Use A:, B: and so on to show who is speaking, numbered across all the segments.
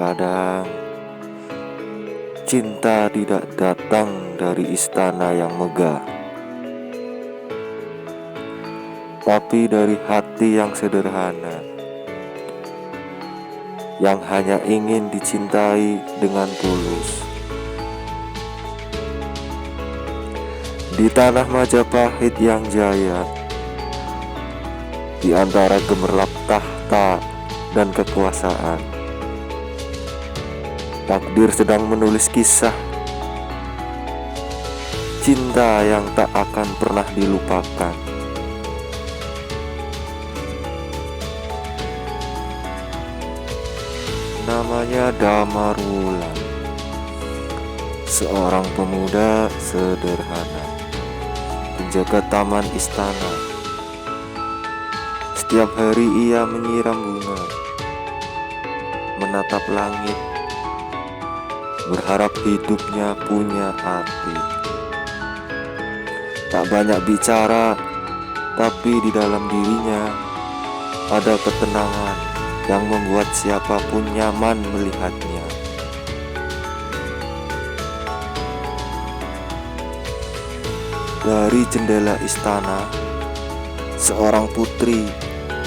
A: Terkadang cinta tidak datang dari istana yang megah, tapi dari hati yang sederhana, yang hanya ingin dicintai dengan tulus. Di tanah Majapahit yang jaya, di antara gemerlap tahta dan kekuasaan, takdir sedang menulis kisah cinta yang tak akan pernah dilupakan. Namanya Damar Wulan, seorang pemuda sederhana, penjaga taman istana. Setiap hari ia menyiram bunga, menatap langit, berharap hidupnya punya arti. Tak banyak bicara, tapi di dalam dirinya ada ketenangan yang membuat siapapun nyaman melihatnya. Dari jendela istana, seorang putri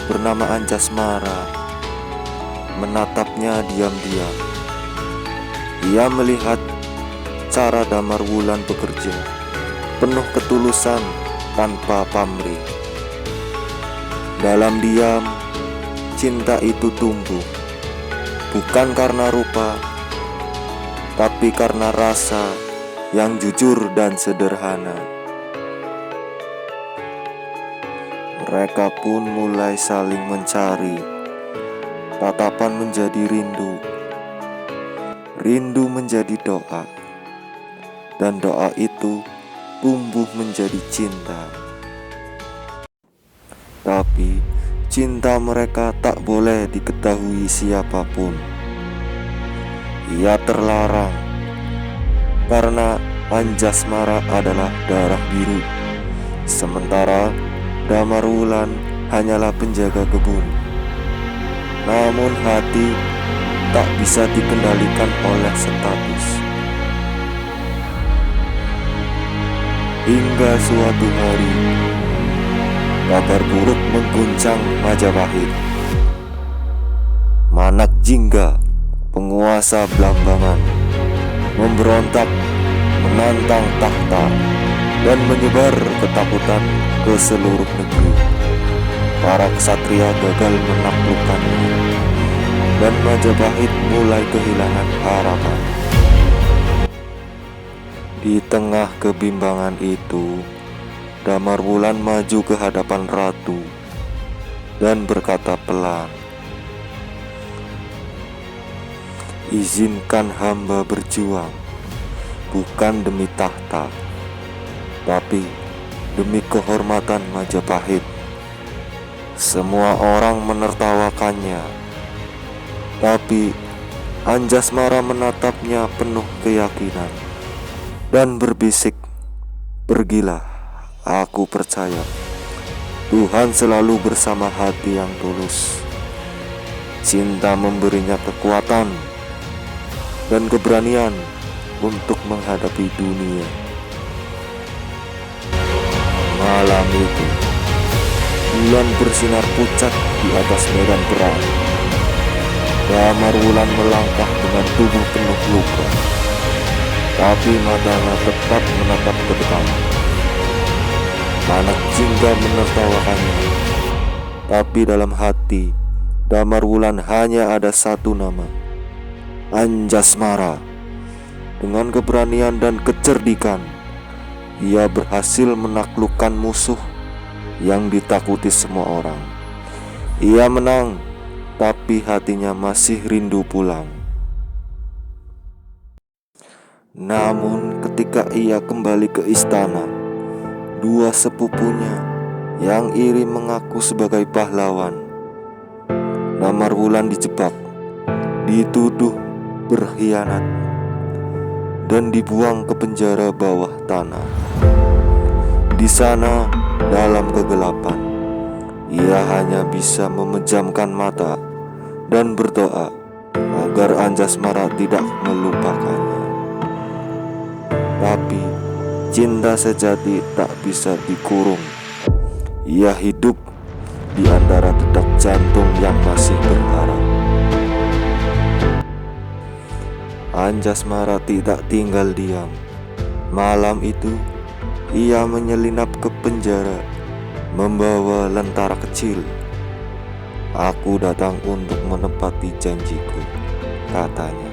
A: bernama Anjasmara menatapnya diam-diam. Ia melihat cara Damar Wulan bekerja, penuh ketulusan tanpa pamrih. Dalam diam, cinta itu tumbuh, bukan karena rupa, tapi karena rasa yang jujur dan sederhana. Mereka pun mulai saling mencari. Tatapan menjadi rindu, rindu menjadi doa, dan doa itu tumbuh menjadi cinta. Tapi cinta mereka tak boleh diketahui siapapun. Ia terlarang karena Anjasmara adalah darah biru, sementara Damar Wulan hanyalah penjaga kebun. Namun hati tak bisa dikendalikan oleh status. Hingga suatu hari, kabar buruk mengguncang Majapahit. Manak Jingga, penguasa Blambangan, memberontak, menantang tahta, dan menyebar ketakutan ke seluruh negeri. Para ksatria gagal menaklukkannya, dan Majapahit mulai kehilangan harapan. Di tengah kebimbangan itu, Damar Wulan maju ke hadapan ratu dan berkata pelan, "Izinkan hamba berjuang, bukan demi tahta, tapi demi kehormatan Majapahit." Semua orang menertawakannya, tapi Anjasmara menatapnya penuh keyakinan dan berbisik, "Pergilah, aku percaya Tuhan selalu bersama hati yang tulus." Cinta memberinya kekuatan dan keberanian untuk menghadapi dunia. Malam itu, bulan bersinar pucat di atas medan perang. Damar Wulan melangkah dengan tubuh penuh luka, tapi matanya tetap menatap ke depan. Manak Jingga menertawakannya, tapi dalam hati Damar Wulan hanya ada satu nama, Anjasmara. Dengan keberanian dan kecerdikan, ia berhasil menaklukkan musuh yang ditakuti semua orang. Ia menang, tapi hatinya masih rindu pulang. Namun ketika ia kembali ke istana, dua sepupunya yang iri mengaku sebagai pahlawan. Damar Wulan dijebak, dituduh berkhianat, dan dibuang ke penjara bawah tanah. Di sana, dalam kegelapan, ia hanya bisa memejamkan mata dan berdoa agar Anjasmara tidak melupakannya. Tapi cinta sejati tak bisa dikurung. Ia hidup di antara detak jantung yang masih berharap. Anjasmara tidak tinggal diam. Malam itu ia menyelinap ke penjara, membawa lentara kecil. "Aku datang untuk menepati janjiku," katanya.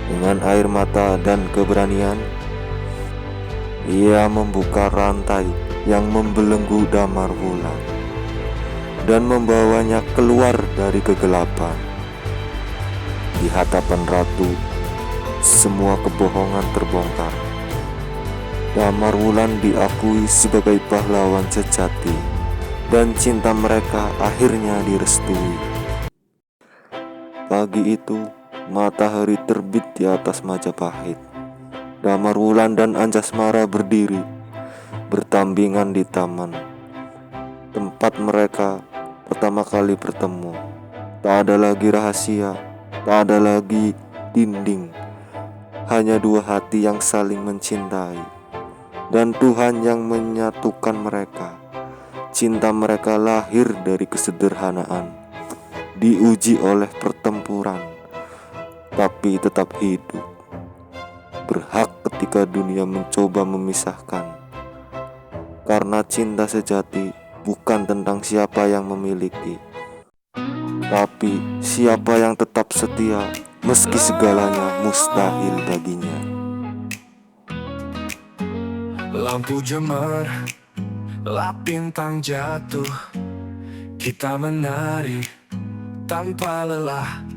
A: Dengan air mata dan keberanian, ia membuka rantai yang membelenggu Damar Wulan dan membawanya keluar dari kegelapan. Di hadapan ratu, semua kebohongan terbongkar. Damar Wulan diakui sebagai pahlawan sejati, dan cinta mereka akhirnya direstui. Pagi itu, matahari terbit di atas Majapahit. Damar Wulan dan Anjasmara berdiri bertampingan di taman, tempat mereka pertama kali bertemu. Tak ada lagi rahasia, tak ada lagi dinding, hanya dua hati yang saling mencintai, dan Tuhan yang menyatukan mereka. Cinta mereka lahir dari kesederhanaan, diuji oleh pertempuran, tapi tetap hidup. Berhak ketika dunia mencoba memisahkan, karena cinta sejati bukan tentang siapa yang memiliki, tapi siapa yang tetap setia meski segalanya mustahil baginya.
B: Lampu jemar, gelap bintang jatuh, kita menari tanpa lelah.